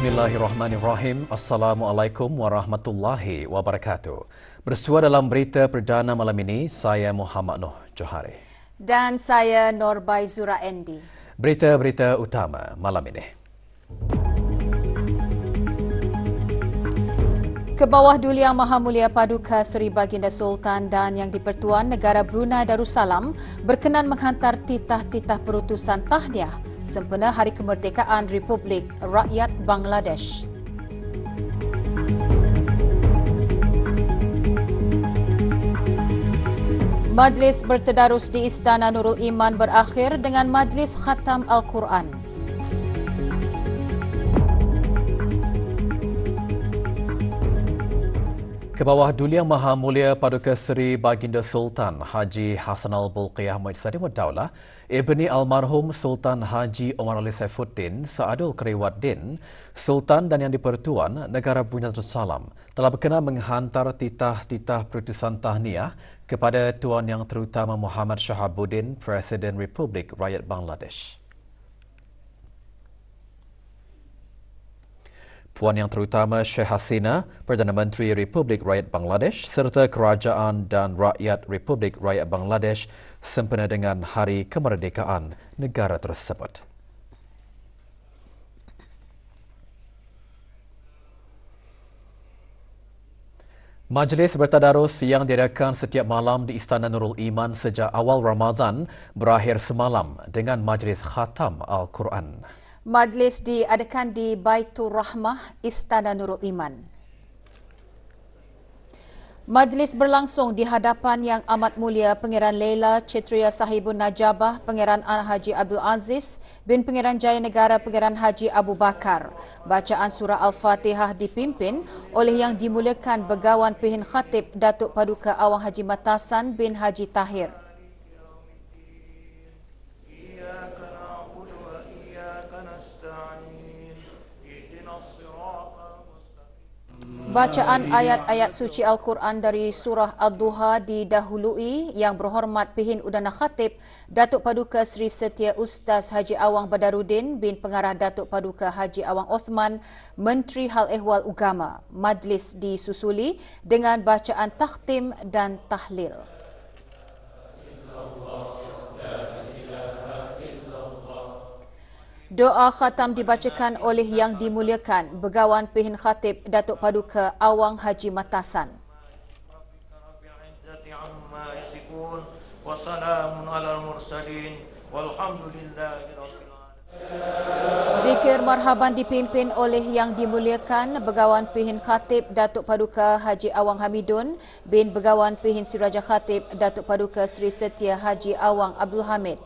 Bismillahirrahmanirrahim. Assalamualaikum warahmatullahi wabarakatuh. Bersua dalam berita perdana malam ini, saya Muhammad Noh Johari. Dan saya Norbaizura Endi. Berita-berita utama malam ini. Kebawah Duli Yang Maha Mulia Paduka Seri Baginda Sultan dan Yang di-Pertuan Negara Brunei Darussalam berkenan menghantar titah-titah perutusan tahniah sempena Hari Kemerdekaan Republik Rakyat Bangladesh. Majlis bertadarus di Istana Nurul Iman berakhir dengan majlis khatam Al-Quran. Kebawah Duli Yang Maha Mulia Paduka Seri Baginda Sultan Haji Hassanal Bolkiah Muhammad Sadiqah Daulah Ibni Almarhum Sultan Haji Omar Ali Saifuddin Saadul Kerewaddin, Sultan dan Yang di-Pertuan Negara Brunei Darussalam telah berkenan menghantar titah-titah perutusan tahniah kepada Tuan Yang Terutama Muhammad Shahabuddin, Presiden Republik Rakyat Bangladesh. Puan Yang Terutama Sheikh Hasina, Perdana Menteri Republik Rakyat Bangladesh serta Kerajaan dan Rakyat Republik Rakyat Bangladesh sempena dengan Hari Kemerdekaan negara tersebut. Majlis bertadarus yang diadakan setiap malam di Istana Nurul Iman sejak awal Ramadan berakhir semalam dengan majlis khatam Al-Quran. Majlis diadakan di Baitur Rahmah, Istana Nurul Iman. Majlis berlangsung di hadapan Yang Amat Mulia Pangeran Laila Cetria Sahibun Najabah Pangeran Haji Abdul Aziz bin Pangeran Jaya Negara Pangeran Haji Abu Bakar. Bacaan surah Al-Fatihah dipimpin oleh Yang Dimuliakan Begawan Pihin Khatib Datuk Paduka Awang Haji Matasan bin Haji Tahir. Bacaan ayat-ayat suci Al-Quran dari surah Ad-Duha didahului Yang Berhormat Pihin Udana Khatib Datuk Paduka Seri Setia Ustaz Haji Awang Badaruddin bin Pengarah Datuk Paduka Haji Awang Othman, Menteri Hal Ehwal Ugama. Majlis disusuli dengan bacaan takhtim dan tahlil. Doa khatam dibacakan oleh Yang Dimuliakan Begawan Pihin Khatib Datuk Paduka Awang Haji Matasan. Zikir marhaban dipimpin oleh Yang Dimuliakan Begawan Pihin Khatib Datuk Paduka Haji Awang Hamidun bin Begawan Pihin Siraja Khatib Datuk Paduka Seri Setia Haji Awang Abdul Hamid.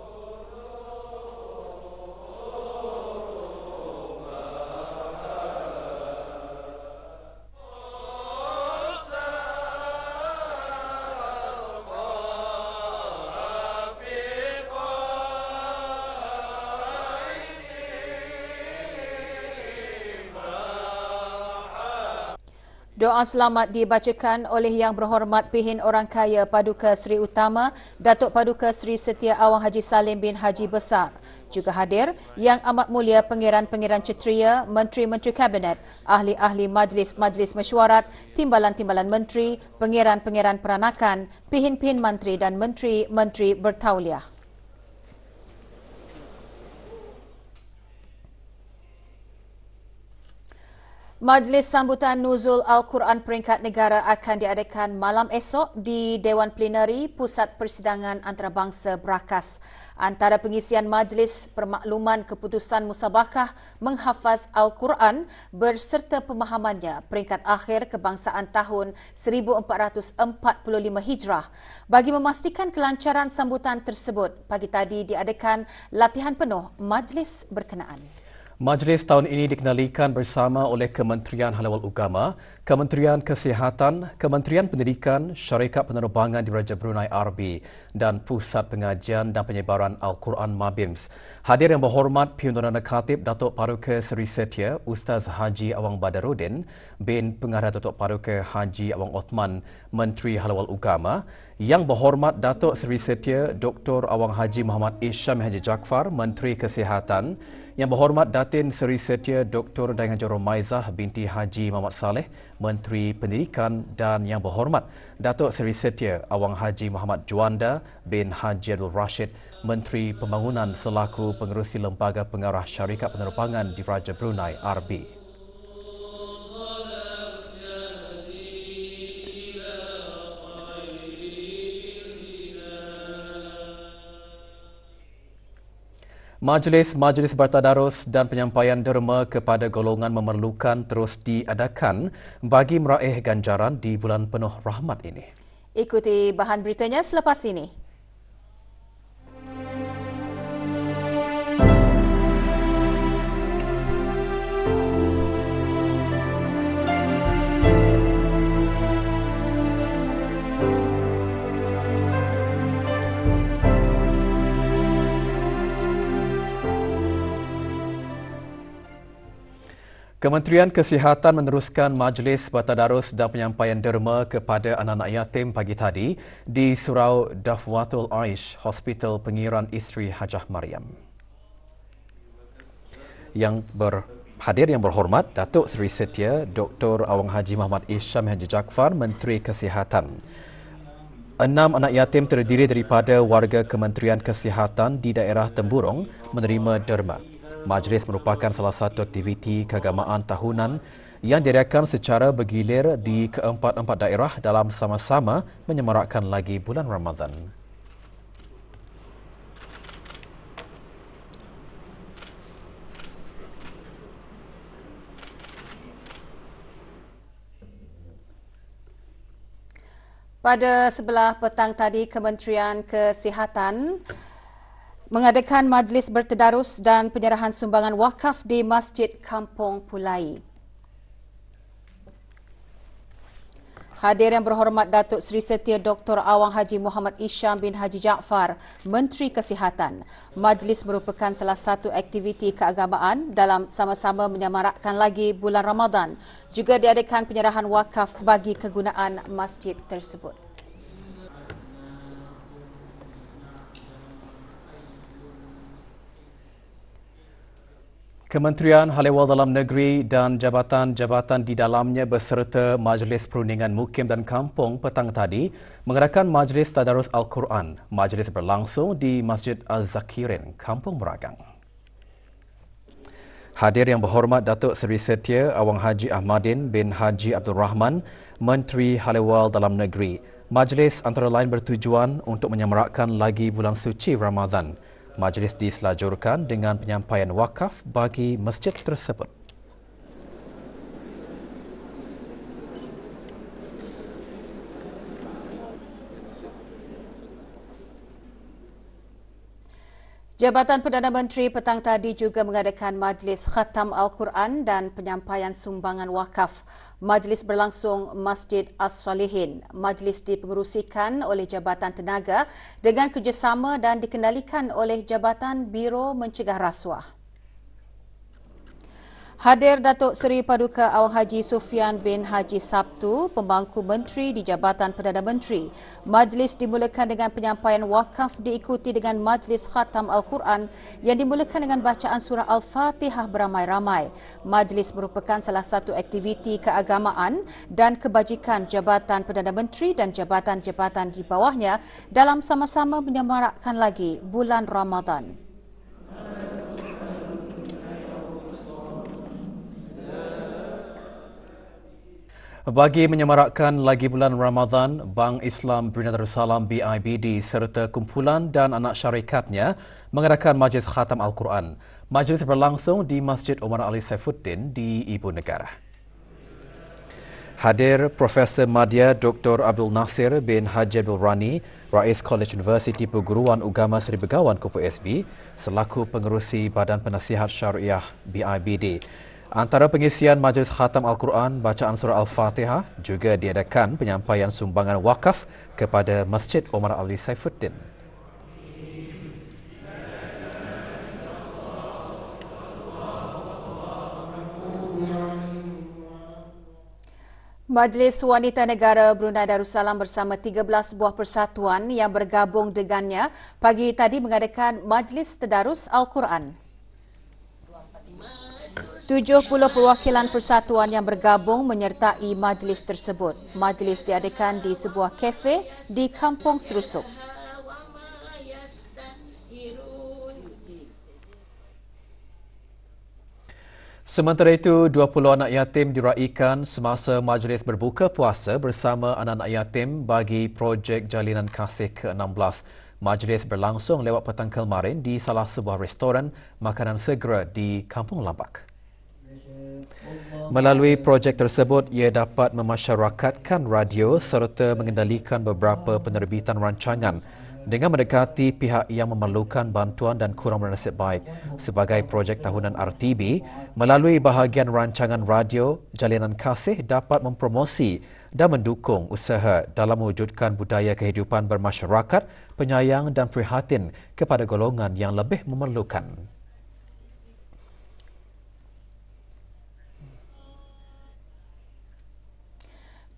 Doa selamat dibacakan oleh Yang Berhormat Pihin Orang Kaya Paduka Seri Utama Datuk Paduka Seri Setia Awang Haji Salim bin Haji Besar. Juga hadir Yang Amat Mulia Pangeran-Pangeran Cetria, Menteri-Menteri Kabinet, Ahli-Ahli Majlis-Majlis Mesyuarat, Timbalan-Timbalan Menteri, Pangeran-Pangeran Peranakan, Pihin-Pihin Menteri dan Menteri-Menteri Bertauliah. Majlis sambutan Nuzul Al-Quran peringkat negara akan diadakan malam esok di Dewan Plenari Pusat Persidangan Antarabangsa Brakas. Antara pengisian majlis, permakluman keputusan musabakah menghafaz Al-Quran berserta pemahamannya peringkat akhir kebangsaan tahun 1445 Hijrah. Bagi memastikan kelancaran sambutan tersebut, pagi tadi diadakan latihan penuh majlis berkenaan. Majlis tahun ini dikenalikan bersama oleh Kementerian Halal Ugama, Kementerian Kesihatan, Kementerian Pendidikan, Syarikat Penerbangan di Raja Brunei RB dan Pusat Pengajian dan Penyebaran Al-Quran Mabims. Hadir yang berhormat Pimpinan Khatib Datuk Paduka Seri Setia Ustaz Haji Awang Badarudin bin Pengarah Datuk Paduka Haji Awang Othman, Menteri Halal Ugama, yang berhormat Datuk Seri Setia Dr. Awang Haji Muhammad Isham Haji Jaafar, Menteri Kesihatan, yang berhormat Datin Seri Setia Dr. Daeng Haji Romaizah binti Haji Muhammad Saleh, Menteri Pendidikan, dan yang berhormat Datuk Seri Setia Awang Haji Muhammad Juanda bin Haji Abdul Rashid, Menteri Pembangunan selaku Pengerusi Lembaga Pengarah Syarikat Penerbangan di Raja Brunei RB. Majlis bertadarus dan penyampaian derma kepada golongan memerlukan terus diadakan bagi meraih ganjaran di bulan penuh rahmat ini. Ikuti bahan beritanya selepas ini. Kementerian Kesihatan meneruskan majlis bertadarus dan penyampaian derma kepada anak-anak yatim pagi tadi di Surau Dafwatul Aish, Hospital Pengiran Isteri Hajah Mariam. Hadir yang berhormat Datuk Seri Setia Dr. Awang Haji Muhammad Isham Haji Jaafar, Menteri Kesihatan. 6 anak yatim terdiri daripada warga Kementerian Kesihatan di daerah Temburong menerima derma. Majlis merupakan salah satu aktiviti keagamaan tahunan yang diadakan secara bergilir di keempat-empat daerah dalam sama-sama menyemarakkan lagi bulan Ramadan. Pada sebelah petang tadi, Kementerian Kesihatan mengadakan majlis bertadarus dan penyerahan sumbangan wakaf di Masjid Kampung Pulai. Hadir yang berhormat Datuk Seri Setia Dr. Awang Haji Muhammad Isham bin Haji Jaafar, Menteri Kesihatan. Majlis merupakan salah satu aktiviti keagamaan dalam sama-sama menyemarakkan lagi bulan Ramadan. Juga diadakan penyerahan wakaf bagi kegunaan masjid tersebut. Kementerian Hal-Ehwal Dalam Negeri dan jabatan-jabatan di dalamnya beserta Majlis Perundingan Mukim dan Kampung petang tadi mengadakan Majlis Tadarus Al-Quran. Majlis berlangsung di Masjid Al-Zakirin, Kampung Meragang. Hadir yang berhormat Datuk Seri Setia Awang Haji Ahmadin bin Haji Abdul Rahman, Menteri Hal-Ehwal Dalam Negeri. Majlis antara lain bertujuan untuk menyemarakkan lagi bulan suci Ramadan. Majlis diselajurkan dengan penyampaian wakaf bagi masjid tersebut. Jabatan Perdana Menteri petang tadi juga mengadakan majlis khatam Al-Quran dan penyampaian sumbangan wakaf. Majlis berlangsung Masjid As-Salihin. Majlis dipengerusikan oleh Jabatan Tenaga dengan kerjasama dan dikendalikan oleh Jabatan Biro Mencegah Rasuah. Hadir Datuk Seri Paduka Awang Haji Sufian bin Haji Sabtu, Pembangku Menteri di Jabatan Perdana Menteri. Majlis dimulakan dengan penyampaian wakaf diikuti dengan Majlis Khatam Al-Quran yang dimulakan dengan bacaan surah Al-Fatihah beramai-ramai. Majlis merupakan salah satu aktiviti keagamaan dan kebajikan Jabatan Perdana Menteri dan jabatan-jabatan di bawahnya dalam sama-sama menyemarakkan lagi bulan Ramadan. Bagi menyemarakkan lagi bulan Ramadan, Bank Islam Brunei Darussalam BIBD serta kumpulan dan anak syarikatnya mengadakan Majlis Khatam Al-Quran. Majlis berlangsung di Masjid Omar Ali Saifuddin di Ibu Negara. Hadir Profesor Madya Dr. Abdul Nasir bin Haji Abdul Rani, Rais College Universiti Perguruan Ugama Seri Begawan Kupu SB selaku pengerusi Badan Penasihat Syariah BIBD. Antara pengisian Majlis Khatam Al-Quran, bacaan surah Al-Fatihah juga diadakan penyampaian sumbangan wakaf kepada Masjid Omar Ali Saifuddin. Majlis Wanita Negara Brunei Darussalam bersama 13 buah persatuan yang bergabung dengannya pagi tadi mengadakan Majlis Tadarus Al-Quran. 70 perwakilan persatuan yang bergabung menyertai majlis tersebut. Majlis diadakan di sebuah kafe di Kampung Serusuk. Sementara itu, 20 anak yatim diraikan semasa majlis berbuka puasa bersama anak-anak yatim bagi projek Jalinan Kasih ke-16. Majlis berlangsung lewat petang kemarin di salah sebuah restoran makanan segera di Kampung Lambak. Melalui projek tersebut, ia dapat memasyarakatkan radio serta mengendalikan beberapa penerbitan rancangan dengan mendekati pihak yang memerlukan bantuan dan kurang bernasib baik. Sebagai projek tahunan RTB, melalui bahagian rancangan radio, Jalinan Kasih dapat mempromosi dan mendukung usaha dalam mewujudkan budaya kehidupan bermasyarakat, penyayang dan prihatin kepada golongan yang lebih memerlukan.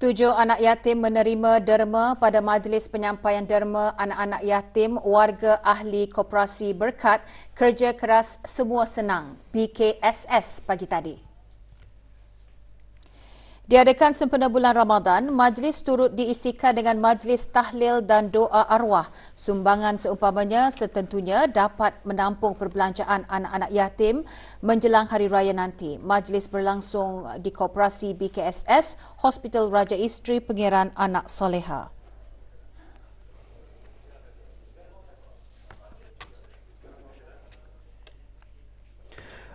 Tujuh anak yatim menerima derma pada majlis penyampaian derma anak-anak yatim warga ahli Koperasi Berkat Kerja Keras Semua Senang BKSS pagi tadi. Diadakan sempena bulan Ramadan, majlis turut diisikan dengan majlis tahlil dan doa arwah. Sumbangan seumpamanya setentunya dapat menampung perbelanjaan anak-anak yatim menjelang hari raya nanti. Majlis berlangsung di Koperasi BKSS, Hospital Raja Isteri Pengiran Anak Soleha.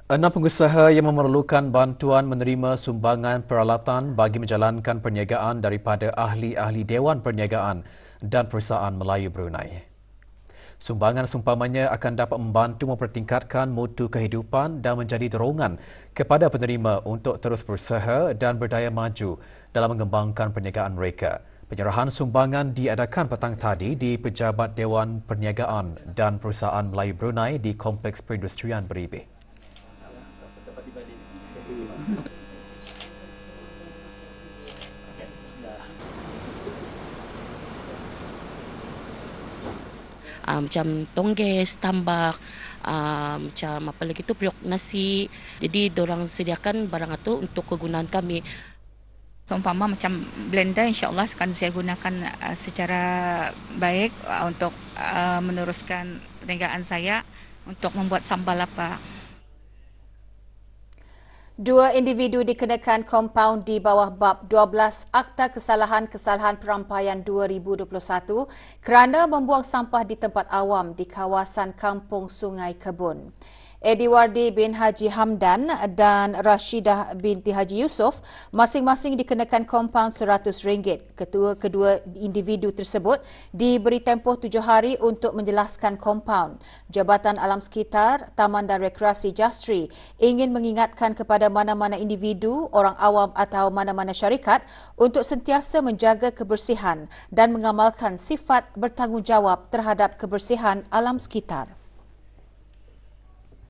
Enam pengusaha yang memerlukan bantuan menerima sumbangan peralatan bagi menjalankan perniagaan daripada ahli-ahli Dewan Perniagaan dan Perusahaan Melayu Brunei. Sumbangan seumpamanya akan dapat membantu mempertingkatkan mutu kehidupan dan menjadi dorongan kepada penerima untuk terus berusaha dan berdaya maju dalam mengembangkan perniagaan mereka. Penyerahan sumbangan diadakan petang tadi di Pejabat Dewan Perniagaan dan Perusahaan Melayu Brunei di Kompleks Perindustrian Beribih. Macam tongges, tambak, macam apa lagi tu, periuk nasi. Jadi diorang sediakan barang itu untuk kegunaan kami. Seumpama macam blender, insya-Allah akan saya gunakan secara baik untuk meneruskan perniagaan saya untuk membuat sambal lapak. Dua individu dikenakan kompaun di bawah bab 12 Akta Kesalahan-Kesalahan Perampaian 2021 kerana membuang sampah di tempat awam di kawasan Kampung Sungai Kebun. Ediwardi bin Haji Hamdan dan Rashidah binti Haji Yusof masing-masing dikenakan kompaun RM100. Kedua individu tersebut diberi tempoh 7 hari untuk menjelaskan kompaun. Jabatan Alam Sekitar, Taman dan Rekreasi Jastri ingin mengingatkan kepada mana-mana individu, orang awam atau mana-mana syarikat untuk sentiasa menjaga kebersihan dan mengamalkan sifat bertanggungjawab terhadap kebersihan alam sekitar.